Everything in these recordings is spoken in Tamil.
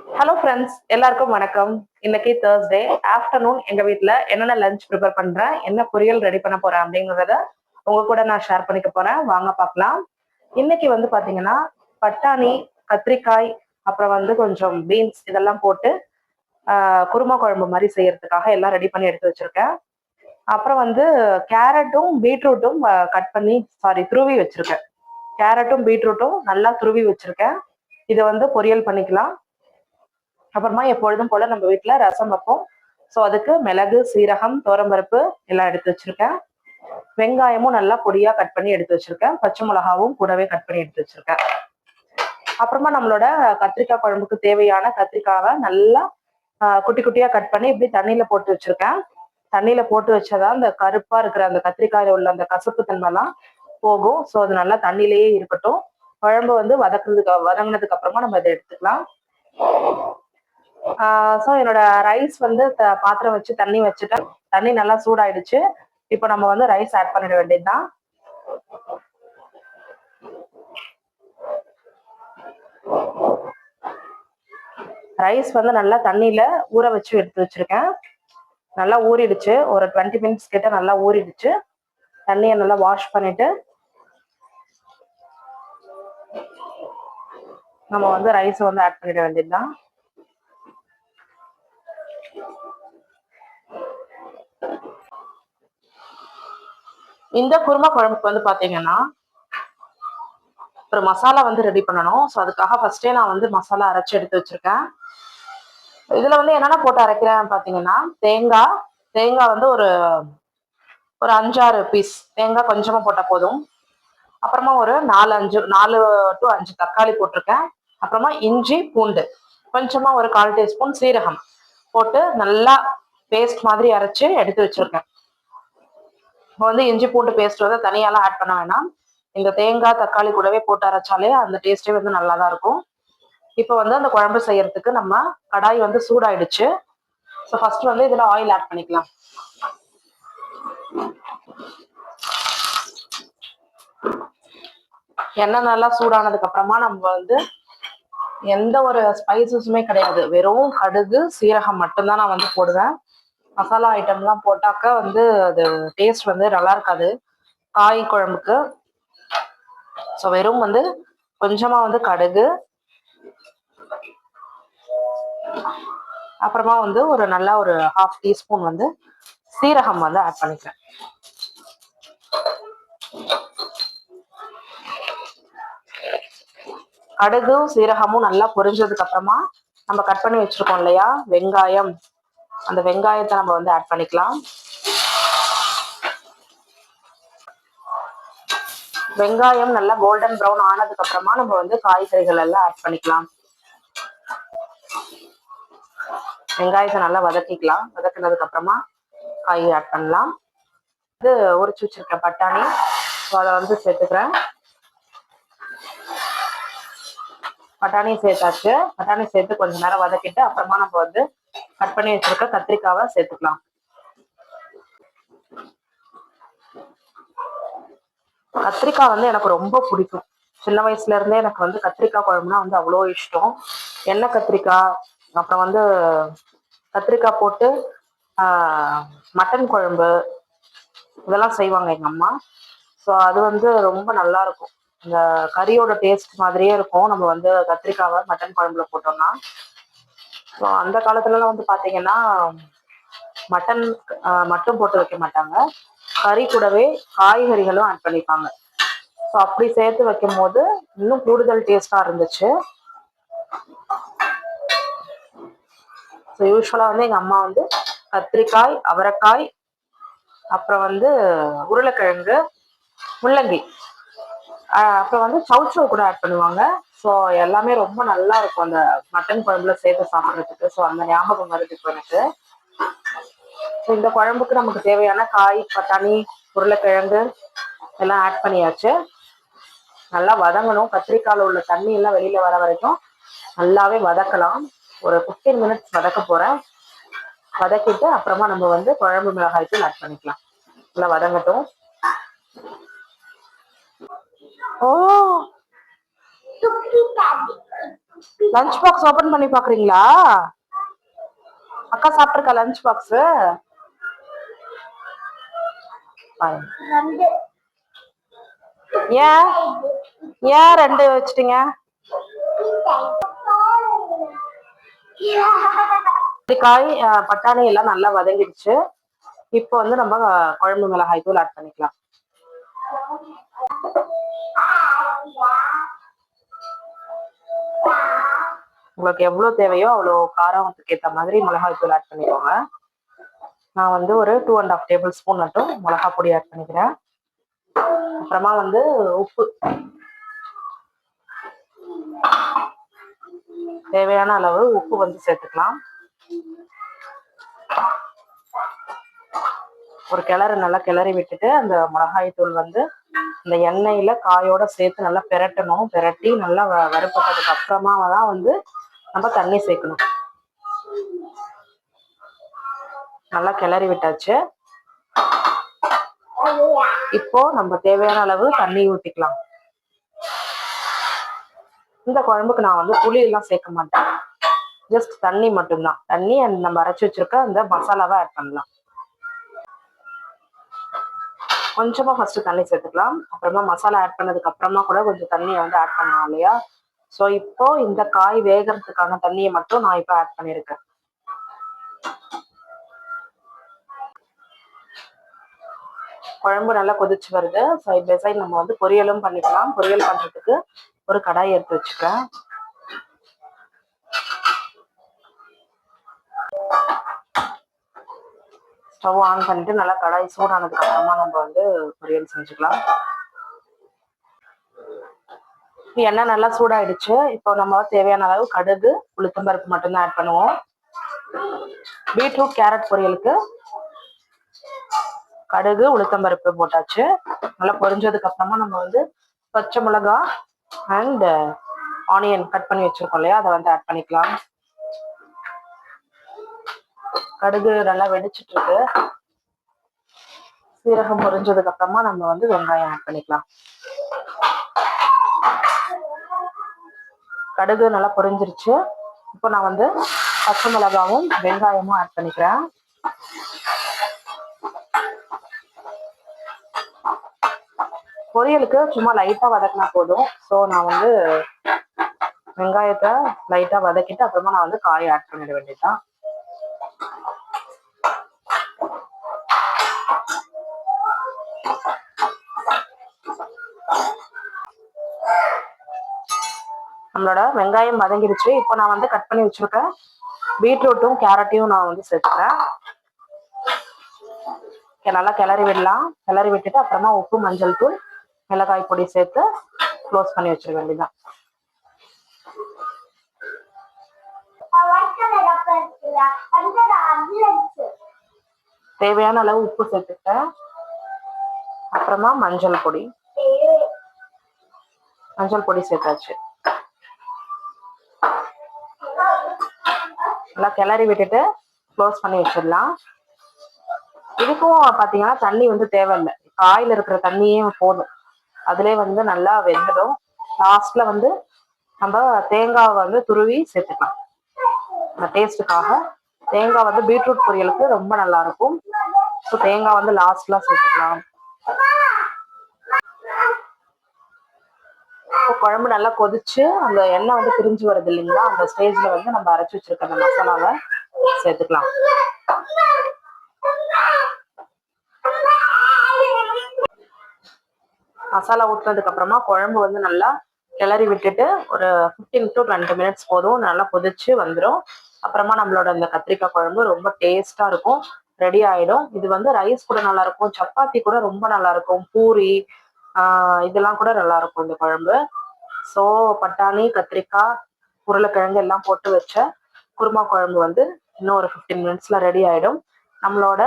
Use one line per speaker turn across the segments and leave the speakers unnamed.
ஹலோ ஃப்ரெண்ட்ஸ், எல்லாருக்கும் வணக்கம். இன்னைக்கு தேர்ஸ்டே ஆஃப்டர்நூன் எங்க வீட்ல என்னென்ன லஞ்ச் ப்ரிப்பேர் பண்றேன், என்ன பொரியல் ரெடி பண்ண போறேன் அப்படிங்கறத உங்க கூட நான் ஷேர் பண்ணிக்க போறேன். வாங்க பார்க்கலாம். இன்னைக்கு வந்து பாத்தீங்கன்னா பட்டாணி, கத்திரிக்காய், அப்புறம் வந்து கொஞ்சம் பீன்ஸ் இதெல்லாம் போட்டு குருமா குழம்பு மாதிரி செய்யறதுக்காக எல்லாம் ரெடி பண்ணி எடுத்து வச்சிருக்கேன். அப்புறம் வந்து கேரட்டும் பீட்ரூட்டும் கட் பண்ணி துருவி வச்சிருக்கேன். கேரட்டும் பீட்ரூட்டும் நல்லா துருவி வச்சிருக்கேன். இதை வந்து பொரியல் பண்ணிக்கலாம். அப்புறமா எப்பொழுதும் போல நம்ம வீட்டுல ரசம் வைப்போம். ஸோ அதுக்கு மிளகு, சீரகம், துவரம்பருப்பு எல்லாம் எடுத்து வச்சிருக்கேன். வெங்காயமும் நல்லா பொடியா கட் பண்ணி எடுத்து வச்சிருக்கேன். பச்சை மிளகாவும் கூடவே கட் பண்ணி எடுத்து வச்சிருக்கேன். அப்புறமா நம்மளோட கத்திரிக்காய் குழம்புக்கு தேவையான கத்திரிக்காவை நல்லா குட்டி குட்டியா கட் பண்ணி இப்படி தண்ணியில போட்டு வச்சிருக்கேன். தண்ணியில போட்டு வச்சதா அந்த கருப்பா இருக்கிற அந்த கத்திரிக்காயில உள்ள அந்த கசப்பு தன்மைலாம் போகும். ஸோ அது நல்லா தண்ணியிலேயே இருக்கட்டும். குழம்பு வந்து வதங்கினதுக்கு அப்புறமா நம்ம அதை எடுத்துக்கலாம். ஸோ என்னோட ரைஸ் வந்து பாத்திரம் வச்சு தண்ணி வச்சுட்டேன். தண்ணி நல்லா சூடாயிடுச்சு. இப்போ நம்ம வந்து ரைஸ் ஆட் பண்ணிட வேண்டியதுதான். ரைஸ் வந்து நல்லா தண்ணியில ஊற வச்சு எடுத்து வச்சிருக்கேன். நல்லா ஊறிடுச்சு. ஒரு 20 மினிட்ஸ் கிட்ட நல்லா ஊறிடுச்சு. தண்ணியை நல்லா வாஷ் பண்ணிட்டு நம்ம வந்து ரைஸ் வந்து ஆட் பண்ணிட வேண்டியதுதான். இந்த குருமா குழம்புக்கு வந்து பாத்தீங்கன்னா ஒரு மசாலா வந்து ரெடி பண்ணணும். ஸோ அதுக்காக ஃபர்ஸ்டே நான் வந்து மசாலா அரைச்சி எடுத்து வச்சிருக்கேன். இதுல வந்து என்னென்ன போட்டு அரைக்கிறேன் பாத்தீங்கன்னா தேங்காய் வந்து ஒரு 5-6 பீஸ் தேங்காய் கொஞ்சமா போட்டா போதும். அப்புறமா ஒரு 4 to 5 தக்காளி போட்டிருக்கேன். அப்புறமா இஞ்சி, பூண்டு கொஞ்சமா ஒரு 1/4 டீஸ்பூன் சீரகம் போட்டு நல்லா பேஸ்ட் மாதிரி அரைச்சு எடுத்து வச்சிருக்கேன். இப்போ வந்து இஞ்சி பூண்டு பேஸ்ட் வந்து தனியாலாம் ஆட் பண்ண வேணாம். இந்த தேங்காய் தக்காளி கூடவே போட்டு அரைச்சாலே அந்த டேஸ்டே வந்து நல்லா தான் இருக்கும். இப்போ வந்து அந்த குழம்பு செய்யறதுக்கு நம்ம கடாய் வந்து சூடாயிடுச்சு. ஸோ ஃபர்ஸ்ட் வந்து இதுல ஆயில் ஆட் பண்ணிக்கலாம். எண்ணெய் நல்லா சூடானதுக்கு அப்புறமா நம்ம வந்து எந்த ஒரு ஸ்பைசஸுமே கிடையாது, வெறும் கடுகு சீரகம் மட்டும்தான் நான் வந்து போடுவேன். மசாலா ஐட்டம்லாம் போட்டாக்க வந்து அது டேஸ்ட் வந்து நல்லா இருக்காது காய் குழம்புக்கு. ஸோ வெறும் வந்து கொஞ்சமா வந்து கடுகு, அப்புறமா வந்து ஒரு நல்லா ஒரு 1/2 டீஸ்பூன் வந்து சீரகம் வந்து ஆட் பண்ணிக்கிறேன். கடுகும் சீரகமும் நல்லா பொரிஞ்சதுக்கு அப்புறமா நம்ம கட் பண்ணி வச்சிருக்கோம் இல்லையா வெங்காயம், அந்த வெங்காயத்தை நம்ம வந்து ஆட் பண்ணிக்கலாம். வெங்காயம் நல்லா கோல்டன் ப்ரௌன் ஆனதுக்கு அப்புறமா நம்ம வந்து காய்கறிகள் எல்லாம் ஆட் பண்ணிக்கலாம். வெங்காயத்தை நல்லா வதக்கிக்கலாம். வதக்கினதுக்கு அப்புறமா காய் ஆட் பண்ணலாம். இது உரிச்சு வச்சிருக்கேன் பட்டாணி, அதை வந்து சேர்த்துக்கிறேன். பட்டாணியை சேர்த்தாச்சு. பட்டாணி சேர்த்து கொஞ்ச நேரம் வதக்கிட்டு அப்புறமா நம்ம வந்து கட் பண்ணி வச்சிருக்க கத்திரிக்காவை சேர்த்துக்கலாம். கத்திரிக்காய் வந்து எனக்கு ரொம்ப பிடிக்கும். சின்ன வயசுல இருந்தே எனக்கு வந்து கத்திரிக்காய் குழம்புனா வந்து அவ்வளோ இஷ்டம். எண்ணெய் கத்திரிக்காய், அப்புறம் வந்து கத்திரிக்காய் போட்டு மட்டன் குழம்பு இதெல்லாம் செய்வாங்க எங்க அம்மா. ஸோ அது வந்து ரொம்ப நல்லா இருக்கும். இந்த கறியோட டேஸ்ட் மாதிரியே இருக்கும் நம்ம வந்து கத்திரிக்காவை மட்டன் குழம்புல போட்டோம்னா. ஸோ அந்த காலத்துலலாம் வந்து பாத்தீங்கன்னா மட்டன் மட்டும் போட்டு வைக்க மாட்டாங்க, கறி கூடவே காய்கறிகளும் ஆட் பண்ணிப்பாங்க. ஸோ அப்படி சேர்த்து வைக்கும் போது இன்னும் கூடுதல் டேஸ்டா இருந்துச்சு. ஸோ யூஸ்வலா வந்து எங்க அம்மா வந்து கத்திரிக்காய், அவரைக்காய், அப்புறம் வந்து உருளைக்கிழங்கு, முள்ளங்கி, அப்புறம் வந்து சவுச்சவு கூட ஆட் பண்ணுவாங்க. ஸோ எல்லாமே ரொம்ப நல்லா இருக்கும் அந்த மட்டன் குழம்புல சேர்த்து சாப்பிட்றதுக்கு. ஸோ அந்த ஞாபகம் வருது இப்போ எனக்கு. ஸோ இந்த குழம்புக்கு நமக்கு தேவையான காய், பட்டாணி, உருளைக்கிழங்கு எல்லாம் ஆட் பண்ணியாச்சு. நல்லா வதங்கணும். கத்திரிக்காயில உள்ள தண்ணி எல்லாம் வெளியில வர வரைக்கும் நல்லாவே வதக்கலாம். ஒரு 15 மினிட்ஸ் வதக்க போறேன். வதக்கிட்டு அப்புறமா நம்ம வந்து குழம்பு மிளகாய் தூள் ஆட் பண்ணிக்கலாம். நல்லா வதங்கட்டும். ஓ லஞ்ச் பாக்ஸ் ஓபன் பண்ணி பாக்குறீங்களா? அக்கா சாப்பிட்டுருக்கா லஞ்ச் பாக்ஸ்? ஏன் ஏன் ரெண்டு வச்சிட்டீங்க? காய் பட்டாணி எல்லாம் நல்லா வதங்கிடுச்சு. இப்போ வந்து நம்ம குழம்பு மிளகாய் தூள் ஆட் பண்ணிக்கலாம். உங்களுக்கு எவ்வளவு தேவையோ அவ்வளோ காரத்துக்கு ஏற்ற மாதிரி மிளகாய் தூள் ஆட் பண்ணிக்கோங்க. நான் வந்து ஒரு 2.5 டேபிள் ஸ்பூன் மட்டும் மிளகா பொடி ஆட் பண்ணிக்கிறேன். அப்புறமா வந்து உப்பு தேவையான அளவு உப்பு வந்து சேர்த்துக்கலாம். ஒரு கிளறு நல்லா கிளறி விட்டுட்டு அந்த மிளகாய் தூள் வந்து இந்த எண்ணெயில காயோட சேர்த்து நல்லா பெரட்டணும். பெரட்டி நல்லா வறுப்பட்டதுக்கு அப்புறமா தான் வந்து நம்ம தண்ணி சேர்க்கணும். நல்லா கிளறி விட்டாச்சு. இப்போ நம்ம தேவையான அளவு தண்ணி ஊற்றிக்கலாம். இந்த குழம்புக்கு நான் வந்து புளி எல்லாம் சேர்க்க மாட்டேன். ஜஸ்ட் தண்ணி மட்டும்தான். தண்ணி அண்ட் நம்ம அரைச்சி வச்சிருக்க அந்த மசாலாவை ஆட் பண்ணலாம். கொஞ்சமா ஃபர்ஸ்ட் தண்ணி சேர்த்துக்கலாம். அப்புறமா மசாலா ஆட் பண்ணதுக்கு அப்புறமா கூட கொஞ்சம் தண்ணியை வந்து ஆட் பண்ணலாம் இல்லையா? ஸோ இப்போ இந்த காய் வேகிறதுக்கான தண்ணியை மட்டும் நான் இப்போ ஆட் பண்ணியிருக்கேன். குழம்பு நல்லா கொதிச்சு வருது. சைட் பை சைட் நம்ம வந்து பொரியலும் பண்ணிக்கலாம். பொரியல் பண்றதுக்கு ஒரு கடாய் எடுத்து வச்சுக்கிறேன். ஸ்டவ் ஆன் பண்ணிட்டு நல்லா கடாய் சூடானதுக்கு அப்புறமா நம்ம வந்து பொரியல் செஞ்சுக்கலாம். எண்ணெய் நல்லா சூடாயிடுச்சு. இப்போ நம்ம தேவையான அளவு கடுகு உளுத்தம்பருப்பு மட்டும்தான் ஆட் பண்ணுவோம். பீட்ரூட் கேரட் பொரியலுக்கு கடுகு உளுத்தம்பருப்பு போட்டாச்சு. நல்லா பொரிஞ்சதுக்கு அப்புறமா நம்ம வந்து பச்சை மிளகா அண்ட் ஆனியன் கட் பண்ணி வச்சிருக்கோம் இல்லையா, அதை வந்து ஆட் பண்ணிக்கலாம். கடுகு நல்லா வெடிச்சிட்டு இருக்கு. சீரகம் பொரிஞ்சதுக்கு அப்புறமா நம்ம வந்து வெங்காயம் ஆட் பண்ணிக்கலாம். கடுகு நல்லா பொரிஞ்சிருச்சு. இப்போ நான் வந்து பச்சை மிளகாவும் வெங்காயமும் ஆட் பண்ணிக்கிறேன். பொரியலுக்கு சும்மா லைட்டா வதக்கினா போதும். ஸோ நான் வந்து வெங்காயத்தை லைட்டா வதக்கிட்டு அப்புறமா நான் வந்து காயை ஆட் பண்ணிட வேண்டியதுதான். நம்மளோட வெங்காயம் வதங்கிடுச்சு. இப்போ நான் வந்து கட் பண்ணி வச்சிருக்கேன் பீட்ரூட்டும் கேரட்டையும் நான் வந்து சேர்த்துக்கிறேன். நல்லா கிளறி விடலாம். கிளறி விட்டுட்டு அப்புறமா உப்பு மஞ்சள் தூள் மிளகாய் பொடி சேர்த்து க்ளோஸ் பண்ணி வச்சிட வேண்டியதான். தேவையான அளவு உப்பு சேர்த்துட்டேன். அப்புறமா மஞ்சள் பொடி சேர்த்தாச்சு. நல்லா கிளறி விட்டுட்டு க்ளோஸ் பண்ணி வச்சிடலாம். இதுக்கும் பாத்தீங்கன்னா தண்ணி வந்து தேவையில்லை. காயில இருக்கிற தண்ணியே போதும். அதுலேயே வந்து நல்லா வெந்துடும். லாஸ்ட்ல வந்து நம்ம தேங்காவை வந்து துருவி சேர்த்துக்கலாம். அந்த டேஸ்ட்டுக்காக தேங்காய் வந்து பீட்ரூட் பொரியலுக்கு ரொம்ப நல்லா இருக்கும். ஸோ தேங்காய் வந்து லாஸ்ட்ல சேர்த்துக்கலாம். இப்போ குழம்பு நல்லா கொதிச்சு அந்த எண்ணெய் வந்து பிரிஞ்சு வருது இல்லைங்களா, அந்த ஸ்டேஜ்ல வந்து நம்ம அரைச்சி வச்சிருக்க அந்த மசாலாவை சேர்த்துக்கலாம். மசாலா ஊற்றினதுக்கு அப்புறமா குழம்பு வந்து நல்லா கிளறி விட்டுட்டு ஒரு 15 to 20 மினிட்ஸ் போதும். நல்லா கொதிச்சு வந்துடும். அப்புறமா நம்மளோட இந்த கத்திரிக்காய் குழம்பு ரொம்ப டேஸ்டா இருக்கும், ரெடி ஆயிடும். இது வந்து ரைஸ் கூட நல்லா இருக்கும், சப்பாத்தி கூட ரொம்ப நல்லா இருக்கும், பூரி இதெல்லாம் கூட நல்லா இருக்கும் இந்த குழம்பு. ஸோ பட்டாணி கத்திரிக்காய் உருளைக்கிழங்கு எல்லாம் போட்டு வச்ச குருமா குழம்பு வந்து இன்னும் ஒரு 15 மினிட்ஸ்ல ரெடி ஆயிடும். நம்மளோட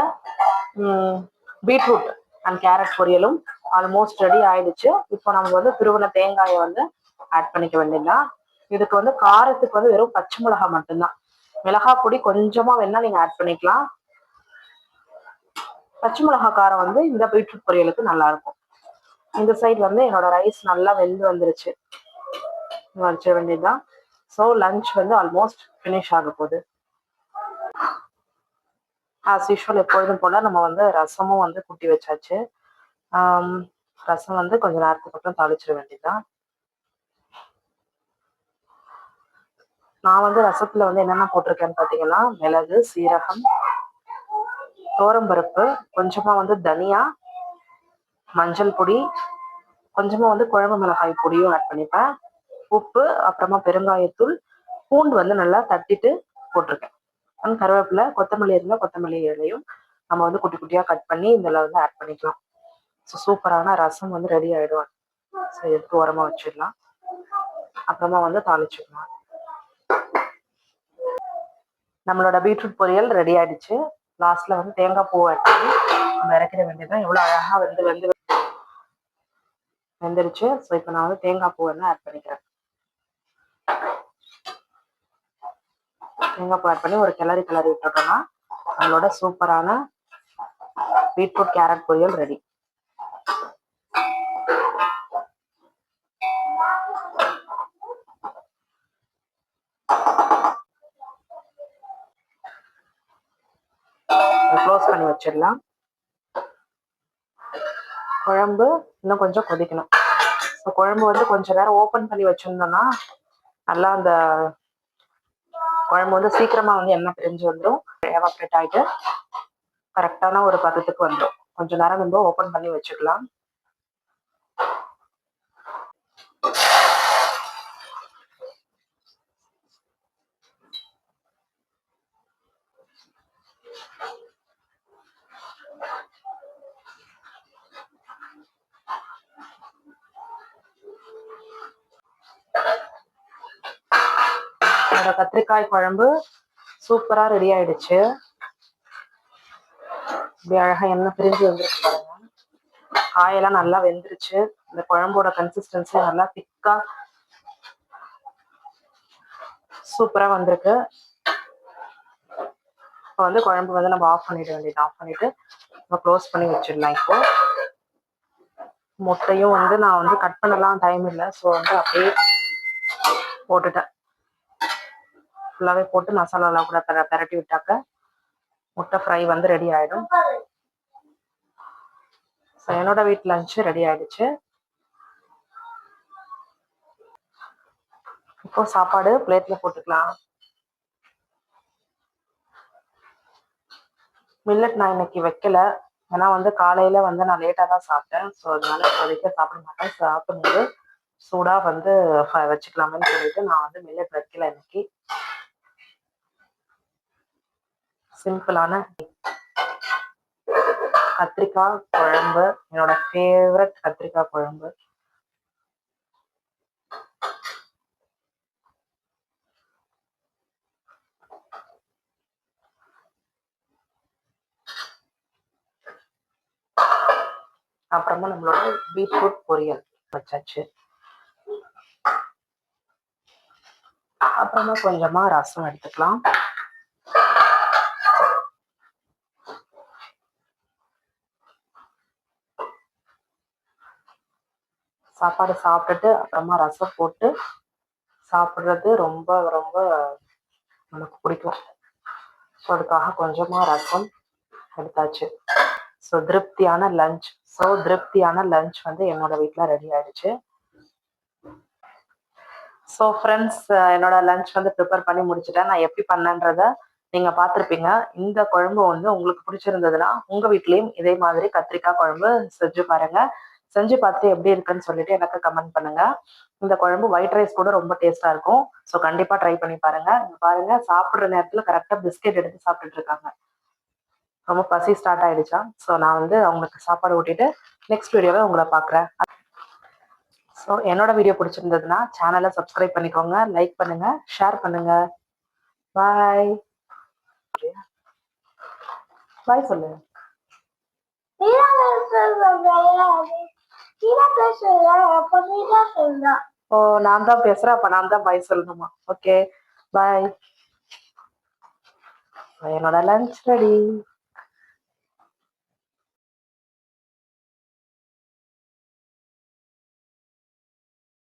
பீட்ரூட் அண்ட் கேரட் பொரியலும் ஆல்மோஸ்ட் ரெடி ஆயிடுச்சு. இப்போ நம்ம வந்து துருவன தேங்காயை வந்து ஆட் பண்ணிக்க வேண்டியதுதான். இதுக்கு வந்து காரத்துக்கு வந்து வெறும் பச்சை மிளகாய் மட்டும்தான். மிளகாய் பொடி கொஞ்சமா வேணா நீங்க ஆட் பண்ணிக்கலாம். பச்சை மிளகாய் காரம் வந்து இந்த பீட்ரூட் பொரியலுக்கு நல்லா இருக்கும். இந்த சைடு வந்து என்னோட ரைஸ் நல்லா வெந்து வந்துருச்சு. வச்சிட வேண்டியதுதான். ஸோ லஞ்ச் வந்து ஆல்மோஸ்ட் ஃபினிஷ் ஆக போகுது. ஆஸ் யூஷுவல் எப்பொழுதும் போல் நம்ம வந்து ரசமும் வந்து குட்டி வச்சாச்சு. ரசம் வந்து கொஞ்சம் நேரத்துக்கு அப்புறம் தாளிச்சிட வேண்டியதுதான். நான் வந்து ரசத்துல வந்து என்னென்ன போட்டிருக்கேன்னு பார்த்தீங்கன்னா, மிளகு, சீரகம், தோரம்பருப்பு, கொஞ்சமா வந்து தனியா, மஞ்சள் பொடி, கொஞ்சமா வந்து குழம்பு மிளகாய் பொடியும் ஆட் பண்ணிப்பேன், உப்பு, அப்புறமா பெருங்காயத்தூள், பூண்டு வந்து நல்லா தட்டிட்டு போட்டிருக்கேன். கருவேப்பிலை, கொத்தமல்லி இருந்தால் கொத்தமல்லி இலையும் நம்ம வந்து குட்டி குட்டியா கட் பண்ணி இதில் வந்து ஆட் பண்ணிக்கலாம். ஸோ சூப்பரான ரசம் வந்து ரெடி ஆயிடும். ஸோ எடுத்து ஓரமா வச்சிடலாம். அப்புறமா வந்து தாளிச்சுக்கலாம். நம்மளோட பீட்ரூட் பொரியல் ரெடி ஆயிடுச்சு. லாஸ்ட்ல வந்து தேங்காய் பூ ஆட் பண்ணி நம்ம இறக்கிட வேண்டியதுதான். எவ்வளவு அழகா வெந்துருச்சு. ஸோ இப்போ நான் வந்து தேங்காய் பூ வந்து ஆட் பண்ணிக்கிறேன். தேங்காய் பூ ஆட் பண்ணி ஒரு கிளறி விட்டுட்டோம்னா நம்மளோட சூப்பரான பீட்ரூட் கேரட் பொரியல் ரெடி. க்ளோஸ் பண்ணி வச்சிடலாம். குழம்பு இன்னும் கொஞ்சம் கொதிக்கணும். ஸோ குழம்பு வந்து கொஞ்ச நேரம் ஓப்பன் பண்ணி வச்சிருந்தோம்னா நல்லா அந்த குழம்பு வந்து சீக்கிரமா வந்து எண்ணெய் பிரிஞ்சு வந்துடும். எவாப்ரேட் ஆகிட்டு கரெக்டான ஒரு பதத்துக்கு வந்துடும். கொஞ்ச நேரம் நம்ம ஓப்பன் பண்ணி வச்சுக்கலாம். என்னோட கத்திரிக்காய் குழம்பு சூப்பரா ரெடி ஆயிடுச்சு. இப்படி அழகா எண்ணெய் பிரிஞ்சு வந்துருக்கு பாருங்க. காயெல்லாம் நல்லா வெந்துருச்சு. இந்த குழம்போட கன்சிஸ்டன்சி நல்லா திக்கா சூப்பரா வந்திருக்கு. இப்போ வந்து குழம்பு வந்து நம்ம ஆஃப் பண்ணிட வேண்டியது. ஆஃப் பண்ணிட்டு நம்ம க்ளோஸ் பண்ணி வச்சிடலாம். இப்போ முட்டையும் வந்து நான் வந்து கட் பண்ணலாம் டைம் இல்லை. ஸோ வந்து அப்படியே போட்டுட்டேன். ஃபுல்லாகவே போட்டு மசாலாலாம் கூட பெரட்டி விட்டாக்க முட்டை ஃப்ரை வந்து ரெடி ஆகிடும். ஸோ என்னோட வீட்டு லஞ்சு ரெடி ஆயிடுச்சு. இப்போ சாப்பாடு பிளேட்ல போட்டுக்கலாம். மில்லட் நான் இன்னைக்கு வைக்கல. ஏன்னா வந்து காலையில வந்து நான் லேட்டா தான் சாப்பிட்டேன். ஸோ அதனால இப்போதைக்கு சாப்பிட மாட்டேன். சாப்பிடும்போது சூடா வந்து வச்சுக்கலாமேன்னு சொல்லிட்டு நான் வந்து மில்லட் வைக்கல இன்னைக்கு. சிம்பிளான கத்திரிக்காய் குழம்பு, என்னோட ஃபேவரட் கத்திரிக்காய் குழம்பு. அப்புறமா நம்மளோட பீட்ரூட் பொரியல் வச்சாச்சு. அப்புறமா கொஞ்சமா ரசம் எடுத்துக்கலாம். சாப்பாடு சாப்பிட்டுட்டு அப்புறமா ரசம் போட்டு சாப்பிட்றது ரொம்ப ரொம்ப எனக்கு பிடிக்கும். ஸோ அதுக்காக கொஞ்சமா ரசம் எடுத்தாச்சு. ஸோ திருப்தியான லஞ்ச் வந்து என்னோட வீட்டில் ரெடி ஆயிடுச்சு. ஸோ ஃப்ரெண்ட்ஸ், என்னோட லஞ்ச் வந்து ப்ரிப்பேர் பண்ணி முடிச்சுட்டேன். நான் எப்படி பண்ணேன்றத நீங்க பார்த்துருப்பீங்க. இந்த குழம்பு வந்து உங்களுக்கு பிடிச்சிருந்ததுன்னா உங்க வீட்லயும் இதே மாதிரி கத்திரிக்காய் குழம்பு செஞ்சு பாருங்க. செஞ்சு பார்த்துட்டு எப்படி இருக்குன்னு சொல்லிட்டு எனக்கு கமெண்ட் பண்ணுங்க. இந்த குழம்பு ஒயிட் ரைஸ் கூட ரொம்ப டேஸ்டா இருக்கும். ஸோ கண்டிப்பா ட்ரை பண்ணி பாருங்க. பாருங்க, சாப்பிடுற நேரத்துல கரெக்டா பிஸ்கெட் எடுத்து சாப்பிட்டுட்டு இருக்காங்க. ரொம்ப பசி ஸ்டார்ட் ஆயிடுச்சா. ஸோ நான் வந்து அவங்களுக்கு சாப்பாடு ஊட்டிட்டு நெக்ஸ்ட் வீடியோவை உங்களை பார்க்குறேன். ஸோ என்னோட வீடியோ பிடிச்சிருந்ததுன்னா சேனலை சப்ஸ்கிரைப் பண்ணிக்கோங்க, லைக் பண்ணுங்க, ஷேர் பண்ணுங்க. பாய் பாய் சொல்லு. ஓ, நான் தான் பேசுறேன். அப்ப நான் தான் பாய் சொல்லணுமா? ஓகே, பாய். என்னோட லஞ்ச் ரெடி.